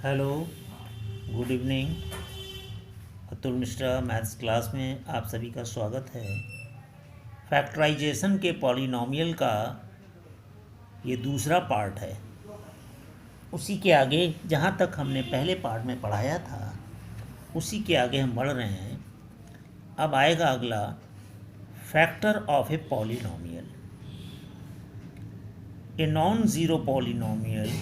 Hello, good evening. Atul Mishra maths class में आप सभी का स्वागत है। फैक्टराइजेशन के पॉलिनॉमियल का ये दूसरा पार्ट है। उसी के आगे जहाँ तक हमने पहले पार्ट में पढ़ाया था उसी के आगे हम बढ़ रहे हैं। अब आएगा अगला, factor of a polynomial. A non zero polynomial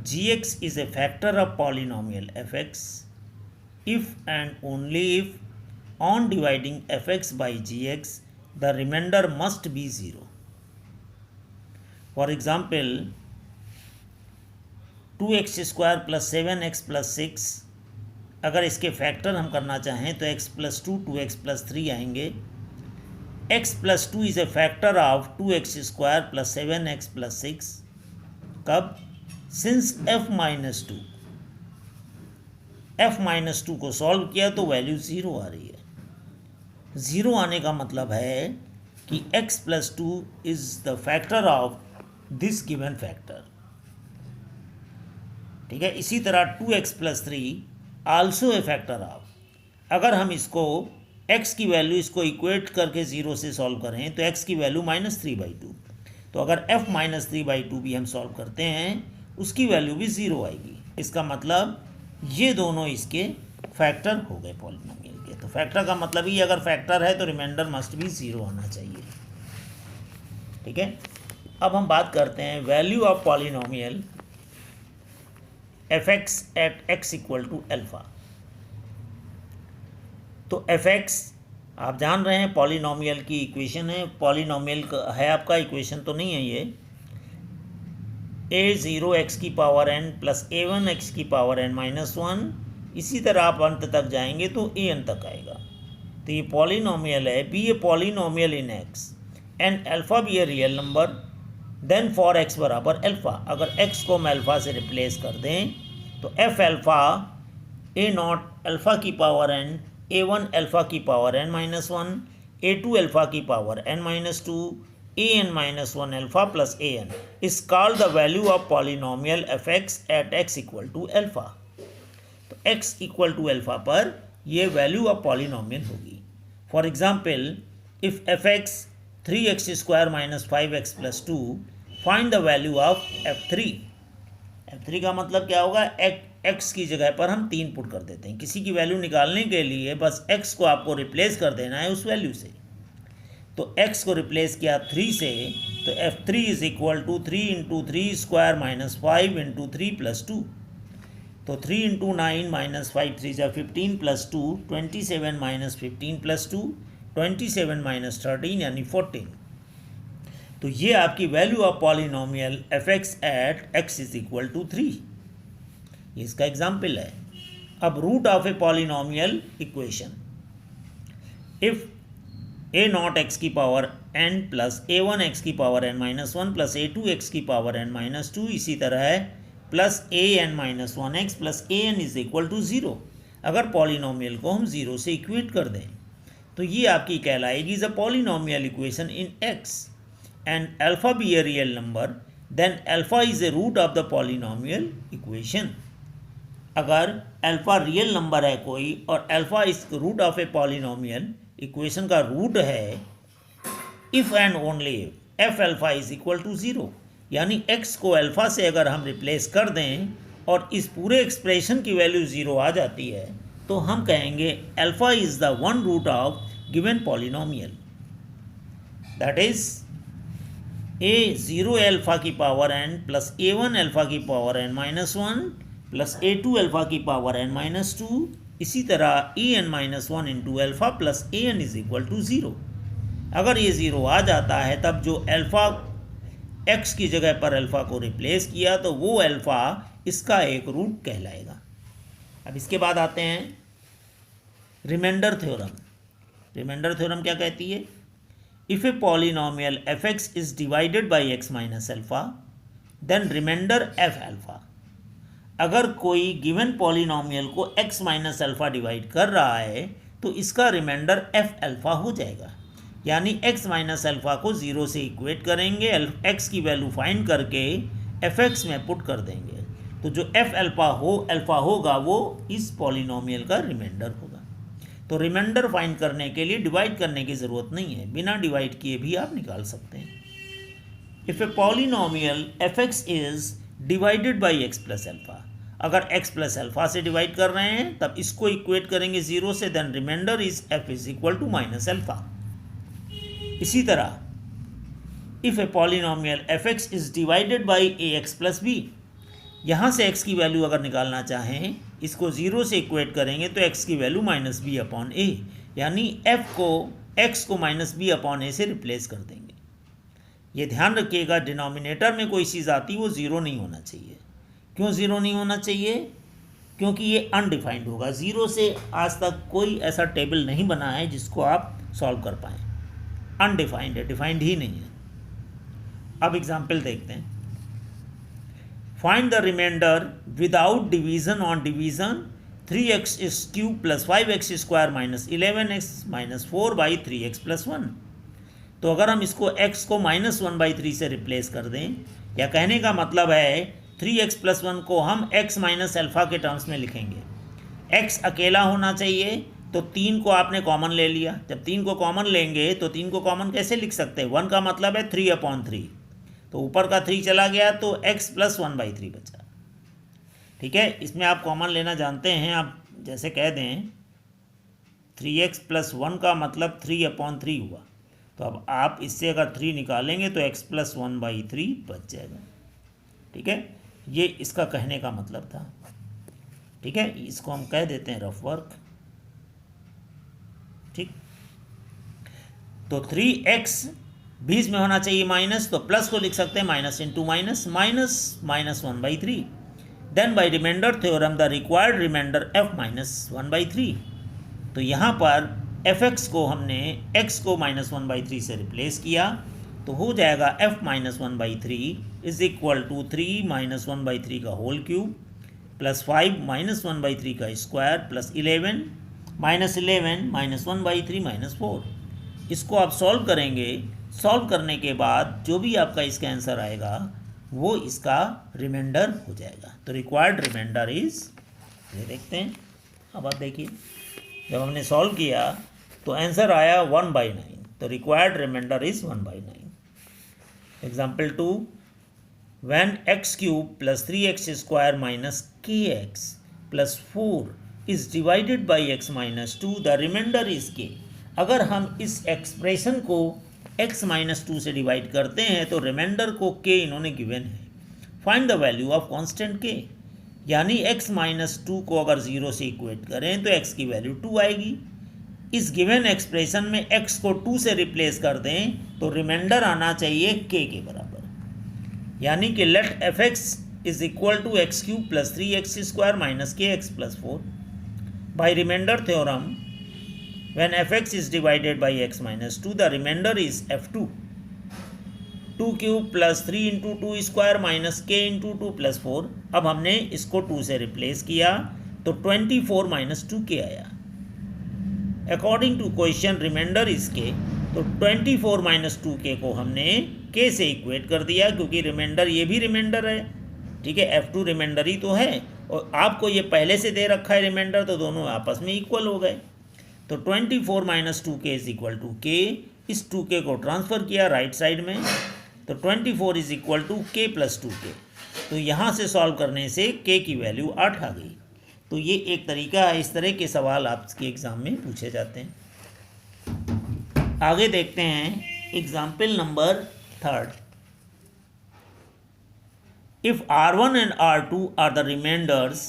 gx is a factor of polynomial fx if and only if on dividing fx by gx the remainder must be 0. For example, 2x square plus 7x plus 6, अगर इसके factor हम करना चाहें तो x plus 2 2x plus 3 आएंगे। x plus 2 is a factor of 2x square plus 7x plus 6। कब? Since f minus two को solve किया तो वैल्यू ज़ीरो आ रही है। ज़ीरो आने का मतलब है कि x plus two is the factor of this given factor. ठीक है, इसी तरह 2x plus three also a factor of, अगर हम इसको x की वैल्यू इसको इक्वेट करके ज़ीरो से सॉल्व करें तो x की वैल्यू -3/2। तो अगर f -3/2 भी हम सॉल्व करते हैं उसकी वैल्यू भी ज़ीरो आएगी। इसका मतलब ये दोनों इसके फैक्टर हो गए पॉलिनॉमियल के। तो फैक्टर का मतलब ही अगर फैक्टर है तो रिमाइंडर मस्ट भी ज़ीरो आना चाहिए। ठीक है, अब हम बात करते हैं value of polynomial f x at x equal to alpha. तो एफ एक्स आप जान रहे हैं पॉलिनॉमियल की इक्वेशन है। पॉलिनॉमियल है आपका इक्वेशन तो नहीं है ये। a0 x की power n plus a1 x की पावर n माइनस वन, इसी तरह आप अंत तक जाएंगे तो an तक आएगा। तो ये पॉलिनॉमियल है। Be a polynomial in x and alpha be a real number, then for x बराबर अल्फ़ा। अगर x को हम अल्फ़ा से रिप्लेस कर दें तो f alpha a not alpha की पावर n, a1 अल्फ़ा की power n minus one, a2 alpha की power n minus two, an minus 1 alpha plus an is called the value of polynomial fx at x equal to alpha। तो x equal to alpha पर ये value of polynomial होगी। For example, if fx 3x square minus 5x plus 2, find the value of f3। f3 का मतलब क्या होगा? x की जगह पर हम 3 पुट कर देते हैं। किसी की वैल्यू निकालने के लिए बस x को आपको रिप्लेस कर देना है उस वैल्यू से। तो x को रिप्लेस किया 3 से, तो f3 is equal to 3 into 3 square minus 5 into 3 plus 2। तो 3 इंटू 9 माइनस 5 3 जा 15 प्लस 2, 27 माइनस 15 प्लस 2, 27 माइनस 13 यानी 14। तो ये आपकी value of polynomial f x at x is equal to 3। ये इसका एग्जाम्पल है। अब root of a polynomial equation, if a naught x की power n plus a1 x की power n minus one plus a2 x की power n minus two, इसी तरह है plus an minus one x plus an is equal to 0। अगर polynomial को हम 0 से इक्वेट कर दें तो ये आपकी कहलाएगी the polynomial equation in x and alpha be a real number, then alpha is a root of the polynomial equation. अगर अल्फ़ा रियल नंबर है कोई और alpha is root of a polynomial equation का रूट है, if and only F alpha is equal to 0, यानी x को alpha से अगर हम रिप्लेस कर दें और इस पूरे एक्सप्रेशन की वैल्यू 0 आ जाती है तो हम कहेंगे alpha is the one root of given polynomial. That is a0 alpha की power n plus a1 alpha की power n minus one plus a2 alpha की पावर n माइनस टू, इसी तरह an minus one into alpha plus an is equal to 0। अगर ये 0 आ जाता है तब जो अल्फ़ा x की जगह पर अल्फ़ा को रिप्लेस किया तो वो अल्फ़ा इसका एक रूट कहलाएगा। अब इसके बाद आते हैं रिमाइंडर थ्योरम। रिमाइंडर थ्योरम क्या कहती है? If a polynomial f x is divided by x minus alpha, then remainder f alpha. अगर कोई गिवन पॉलिनॉमियल को x माइनस अल्फ़ा डिवाइड कर रहा है तो इसका रिमाइंडर f अल्फ़ा हो जाएगा। यानी x माइनस अल्फ़ा को 0 से इक्वेट करेंगे, x की वैल्यू फाइंड करके fx में पुट कर देंगे तो जो एफ अल्फ़ा होगा वो इस पॉलिनोमियल का रिमाइंडर होगा। तो रिमाइंडर फाइंड करने के लिए डिवाइड करने की ज़रूरत नहीं है, बिना डिवाइड किए भी आप निकाल सकते हैं। If a polynomial f x is divided by x plus alpha, अगर x प्लस अल्फ़ा से डिवाइड कर रहे हैं तब इसको इक्वेट करेंगे 0 से, then remainder is f is equal to minus alpha. इसी तरह if a polynomial f x is divided by a x plus b, यहाँ से x की वैल्यू अगर निकालना चाहें इसको 0 से इक्वेट करेंगे तो x की वैल्यू माइनस बी अपॉन ए, यानी f को x को माइनस बी अपॉन ए से रिप्लेस कर देंगे। ये ध्यान रखिएगा डिनोमिनेटर में कोई चीज़ आती है वो ज़ीरो नहीं होना चाहिए। क्यों ज़ीरो नहीं होना चाहिए? क्योंकि ये अनडिफाइंड होगा। ज़ीरो से आज तक कोई ऐसा टेबल नहीं बना है जिसको आप सॉल्व कर पाएँ। अनडिफाइंड है, डिफाइंड ही नहीं है। अब एग्जाम्पल देखते हैं। Find the remainder without division on division 3x is cube plus 5x square minus 11x minus 4 by 3x plus 1। तो अगर हम इसको x को माइनस 1/3 से रिप्लेस कर दें, या कहने का मतलब है 3x प्लस 1 को हम x माइनस अल्फ़ा के टर्म्स में लिखेंगे। x अकेला होना चाहिए तो 3 को आपने कॉमन ले लिया। जब 3 को कॉमन लेंगे तो 3 को कॉमन कैसे लिख सकते हैं? 1 का मतलब है 3/3, तो ऊपर का 3 चला गया तो x प्लस 1/3 बचा। ठीक है, इसमें आप कॉमन लेना जानते हैं। आप जैसे कह दें 3x प्लस 1 का मतलब 3/3 हुआ, तो अब आप इससे अगर 3 निकालेंगे तो x प्लस 1/3 बच जाएगा। ठीक है, ये इसका कहने का मतलब था। ठीक है, इसको हम कह देते हैं रफ वर्क। ठीक, तो 3x बीच में होना चाहिए माइनस, तो प्लस को लिख सकते हैं minus into minus, minus minus 1/3। Then by remainder theorem the required remainder f minus 1/3। तो यहाँ पर fx को हमने x को माइनस 1/3 से रिप्लेस किया, तो हो जाएगा f minus 1/3 is equal to 3 minus 1/3 का होल क्यूब प्लस 5 माइनस 1/3 का स्क्वायर प्लस 11 माइनस 1/3 माइनस 4। इसको आप सॉल्व करेंगे। सॉल्व करने के बाद जो भी आपका इसका आंसर आएगा वो इसका रिमाइंडर हो जाएगा। तो रिक्वायर्ड रिमाइंडर इज, ये देखते हैं। अब आप देखिए, जब हमने सॉल्व किया तो आंसर आया 1/9, तो required remainder is 1/9। Example 2, when x cube plus 3x square minus kx plus 4 is divided by x minus 2, the remainder is k। अगर हम इस एक्सप्रेशन को x माइनस 2 से डिवाइड करते हैं तो रिमाइंडर को k इन्होंने गिवन है। Find the value of constant k, यानी x माइनस 2 को अगर 0 से इक्वेट करें तो x की वैल्यू 2 आएगी। इस गिवन एक्सप्रेशन में x को 2 से रिप्लेस कर दें तो रिमाइंडर आना चाहिए k के बराबर, यानी कि let f x is equal to x cube plus 3x square minus kx plus 4। By remainder theorem when fx is divided by x minus 2, the remainder is f2, 2 cube plus 3 into 2 square minus k into 2 plus 4। अब हमने इसको 2 से replace किया तो 24 minus 2k आया। According to question remainder is k, तो 24 minus 2k को हमने k से इक्वेट कर दिया, क्योंकि रिमाइंडर ये भी रिमाइंडर है। ठीक है, f2 रिमाइंडर ही तो है और आपको ये पहले से दे रखा है रिमाइंडर, तो दोनों आपस में इक्वल हो गए। तो 24 minus 2k is equal to k। इस 2k को ट्रांसफ़र किया राइट साइड में, तो 24 is equal to k plus 2k। तो यहाँ से सॉल्व करने से k की वैल्यू 8 आ गई। तो ये एक तरीका है, इस तरह के सवाल आपके एग्ज़ाम में पूछे जाते हैं। आगे देखते हैं example number 3। If R1 and R2 are the remainders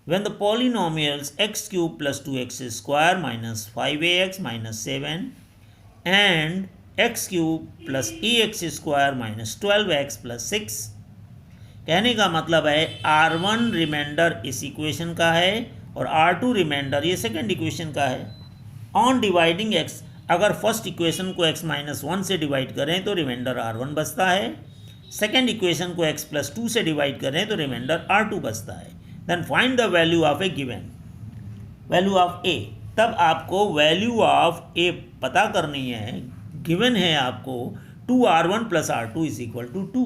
when the polynomials x cube plus 2x square minus 5ax minus 7 and x cube plus ax square minus 12x plus 6। कहने का मतलब है R1 रिमाइंडर इस equation का है और R2 reminder ये second equation का है। ऑन डिवाइडिंग x, अगर फर्स्ट इक्वेशन को x माइनस 1 से डिवाइड करें तो रिमाइंडर R1 बचता है, सेकेंड इक्वेशन को x प्लस 2 से डिवाइड करें तो रिमाइंडर R2 बचता है। Then find the value of a given, value of a. तब आपको वैल्यू ऑफ ए पता करनी है। गिवन है आपको 2R1 plus R2 is equal to 2।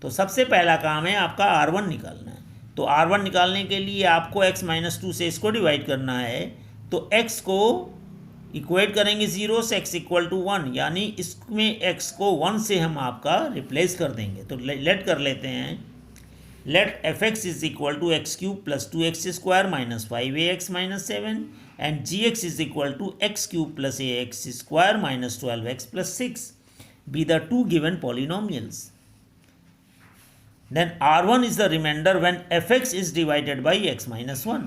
तो सबसे पहला काम है आपका R1 निकालना है। तो R1 निकालने के लिए आपको x माइनस 2 से इसको डिवाइड करना है, तो x को इक्वेट करेंगे 0 से, x इक्वल टू 1, यानी इसमें x को 1 से हम आपका रिप्लेस कर देंगे। तो लेट कर लेते हैं, let f x is equal to x cube plus 2x square minus 5ax minus 7 and g x is equal to x cube plus ax square minus 12x plus 6 be the two given polynomials. Then R1 is the remainder when fx is divided by x minus 1.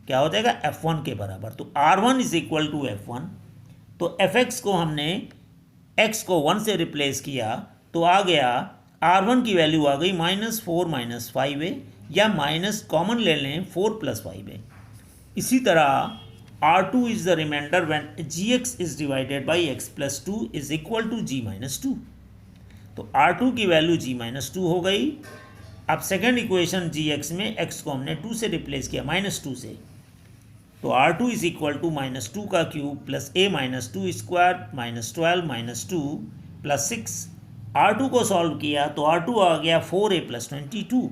क्या हो जाएगा? f1 के बराबर। तो R1 is equal to f1, तो fx को हमने x को 1 से रिप्लेस किया, तो आ गया R1 की वैल्यू आ गई -4 माइनस 5a, या माइनस कॉमन ले लें 4 प्लस 5a। इसी तरह R2 is the remainder when gx is divided by x plus 2 is equal to g minus 2. तो R2 की वैल्यू g minus 2 हो गई। अब सेकेंड इक्वेशन gx में x को हमने 2 से रिप्लेस किया, -2 से, तो R2 is equal to -2 का cube plus a minus 2 square minus 12 minus 2 plus 6। R2 को सॉल्व किया तो R2 आ गया 4a प्लस 22।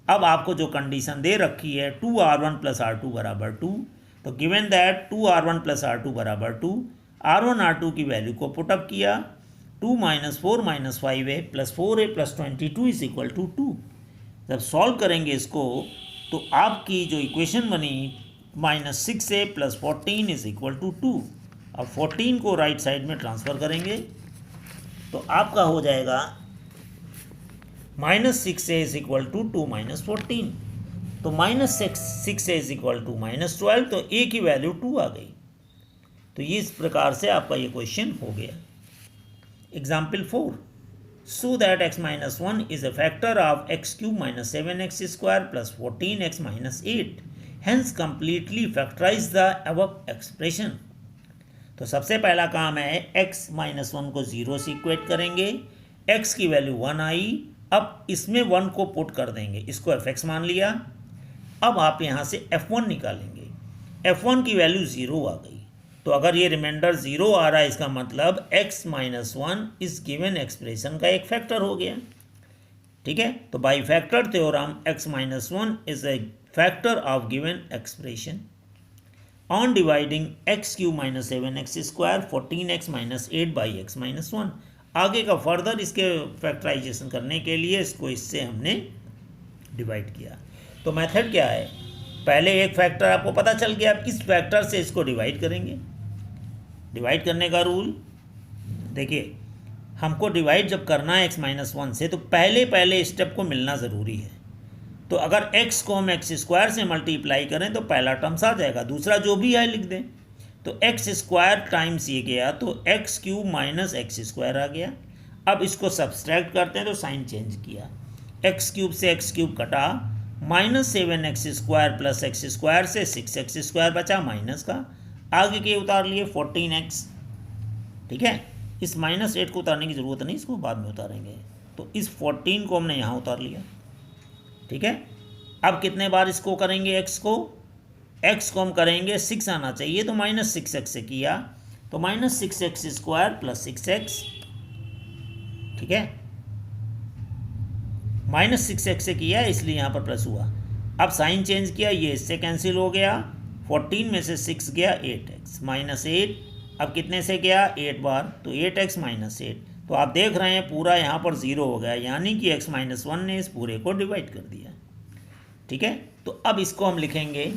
अब आपको जो कंडीशन दे रखी है 2R1 प्लस R2 बराबर 2, तो given that 2R1 plus R2 बराबर 2, R1 R2 की वैल्यू को पुटअप किया, 2 minus 4 minus 5a plus 4a plus 22 is equal to 2। जब सॉल्व करेंगे इसको तो आपकी जो इक्वेशन बनी -6a plus 14 is equal to 2। अब 14 को राइट साइड में ट्रांसफ़र करेंगे तो आपका हो जाएगा -6a is equal to 2 minus 14, तो -6a इज इक्वल टू -12, तो a की वैल्यू 2 आ गई। तो ये इस प्रकार से आपका ये क्वेश्चन हो गया। Example 4, so that x minus 1 is a factor of x cube minus 7x square plus 14x minus 8, hence completely factorise the above expression. तो सबसे पहला काम है x माइनस 1 को 0 से इक्वेट करेंगे, x की वैल्यू 1 आई, अब इसमें 1 को पुट कर देंगे, इसको fx मान लिया। अब आप यहाँ से f1 निकालेंगे, f1 की वैल्यू 0 आ गई, तो अगर ये रिमाइंडर 0 आ रहा है इसका मतलब x माइनस 1 इस गिवन एक्सप्रेशन का एक फैक्टर हो गया। ठीक है, तो by factor theorem x minus 1 is a factor of given expression. On dividing x cube minus 7x square 14x minus 8 by x minus 1, आगे का फर्दर इसके फैक्टराइजेशन करने के लिए इसको इससे हमने डिवाइड किया। तो मेथड क्या है, पहले एक फैक्टर आपको पता चल गया, अब इस फैक्टर से इसको डिवाइड करेंगे। डिवाइड करने का रूल देखिए, हमको डिवाइड जब करना है x माइनस 1 से, तो पहले स्टेप को मिलना ज़रूरी है। तो अगर x को हम x स्क्वायर से मल्टीप्लाई करें तो पहला टर्म्स आ जाएगा, दूसरा जो भी है लिख दें। तो x स्क्वायर टाइम्स ये गया तो x cube minus x square आ गया। अब इसको सब्सट्रैक्ट करते हैं तो साइन चेंज किया, x क्यूब से x क्यूब कटा, -7x square plus x square से 6x स्क्वायर बचा माइनस का, आगे के उतार लिए 14x। ठीक है, इस -8 को उतारने की ज़रूरत नहीं, इसको बाद में उतारेंगे। तो इस 14 को हमने यहाँ उतार लिया। ठीक है, अब कितने बार इसको करेंगे, x को हम करेंगे 6 आना चाहिए, तो -6x से किया, तो -6x स्क्वायर प्लस 6x। ठीक है, -6x से किया इसलिए यहाँ पर प्लस हुआ। अब साइन चेंज किया, ये इससे कैंसिल हो गया, 14 में से 6 गया 8x -8, अब कितने से गया 8 बार, तो 8x -8। तो आप देख रहे हैं पूरा यहाँ पर 0 हो गया, यानी कि x माइनस 1 ने इस पूरे को डिवाइड कर दिया। ठीक है, तो अब इसको हम लिखेंगे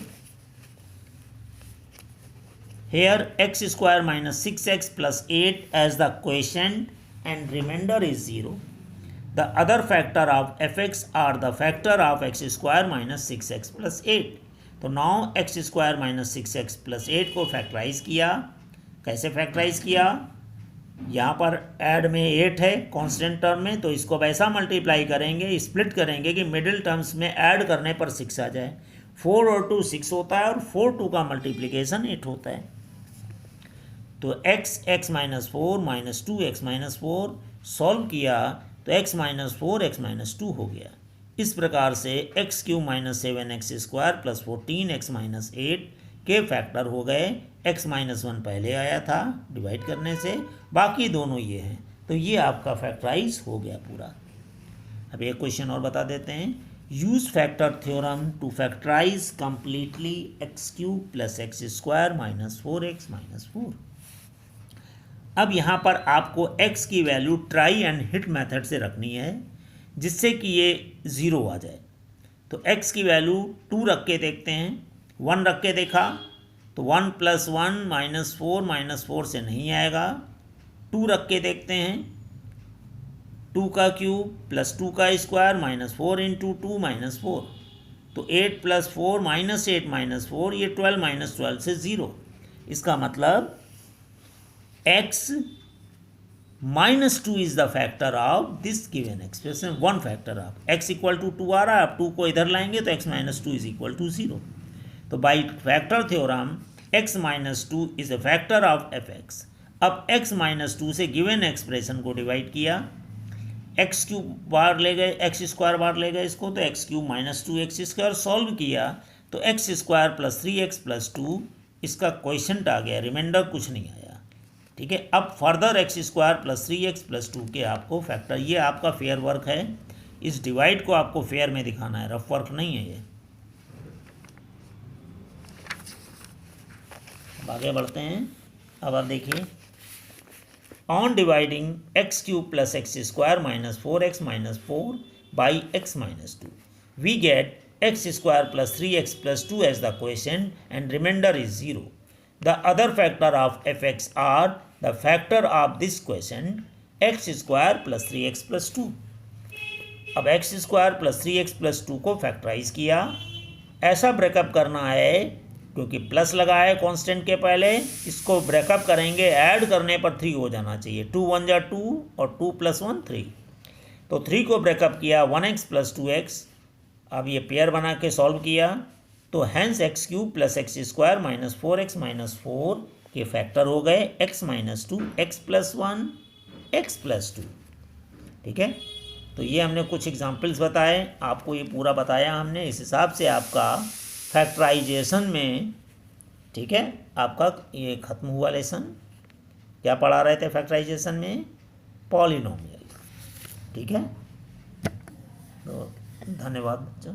here x square minus 6x plus 8 as the quotient and remainder is 0। The other factor of fx are the factor of x square minus 6x plus 8. तो now x square minus 6x plus 8 को factorise किया। कैसे factorise किया, यहाँ पर add में 8 है constant term में, तो इसको वैसा मल्टीप्लाई करेंगे, स्प्लिट करेंगे कि मिडिल टर्म्स में ऐड करने पर 6 आ जाए। 4 और 2 6 होता है और 4 2 का मल्टीप्लिकेशन 8 होता है। तो x minus 4 minus 2x minus 4 solve किया तो x माइनस 4 x माइनस 2 हो गया। इस प्रकार से x cube minus 7x square plus 14x minus 8 के फैक्टर हो गए। x माइनस 1 पहले आया था डिवाइड करने से, बाकी दोनों ये हैं, तो ये आपका फैक्टराइज हो गया पूरा। अब एक क्वेश्चन और बता देते हैं, use factor theorem to factorize completely x cube plus x square minus 4x minus 4। अब यहाँ पर आपको x की value try and hit method से रखनी है जिससे कि ये 0 आ जाए। तो x की वैल्यू 2 रख के देखते हैं, 1 रख के देखा तो 1 + 1 -4 -4 से नहीं आएगा। 2 रख के देखते हैं, 2 का क्यूब प्लस 2 का स्क्वायर -4 × 2 -4, तो 8 + 4 -8 -4, ये 12 -12 से 0। इसका मतलब x -2 is the factor of this given expression, one factor of x = 2 आ रहा है। अब 2 को इधर लाएंगे तो x - 2 = 0। तो by factor theorem x - 2 is a factor of fx। अब x - 2 से गिवन एक्सप्रेशन को डिवाइड किया, x³ बार ले गए, x² बार ले गए इसको, तो x³ - 2x²। सॉल्व किया तो x² + 3x + 2 इसका क्वोशंट आ गया, रिमाइंडर कुछ नहीं आया। ठीक है, अब फर्दर x² + 3x + 2 के आपको फैक्टर, ये आपका फेयर वर्क है। इस डिवाइड को आपको फेयर में दिखाना है, रफ वर्क नहीं है ये। अब आगे बढ़ते हैं। अब आप देखिए, on dividing x³ + x² - 4x - 4 by x - 2 we get x² + 3x + 2 as the quotient and remainder is 0. The other factor of fx are the factor of this quotient x² + 3x + 2। अब x² + 3x + 2 को factorise किया। ऐसा breakup करना है क्योंकि plus लगा है constant के पहले, इसको ब्रेकअप करेंगे, ऐड करने पर 3 हो जाना चाहिए। 2 × 1 = 2 और 2 + 1 3। तो 3 को ब्रेकअप किया, 1x + 2x। अब ये पेयर बना के सॉल्व किया तो हैंस x³ + x² - 4x - 4 के फैक्टर हो गए x - 2, x + 1, x + 2। ठीक है, तो ये हमने कुछ एग्जाम्पल्स बताए, आपको ये पूरा बताया हमने। इस हिसाब से आपका फैक्टराइजेशन में, ठीक है, आपका ये ख़त्म हुआ लेसन। क्या पढ़ा रहे थे फैक्टराइजेशन में? पॉलिनोमियल। ठीक है, तो धन्यवाद बच्चों।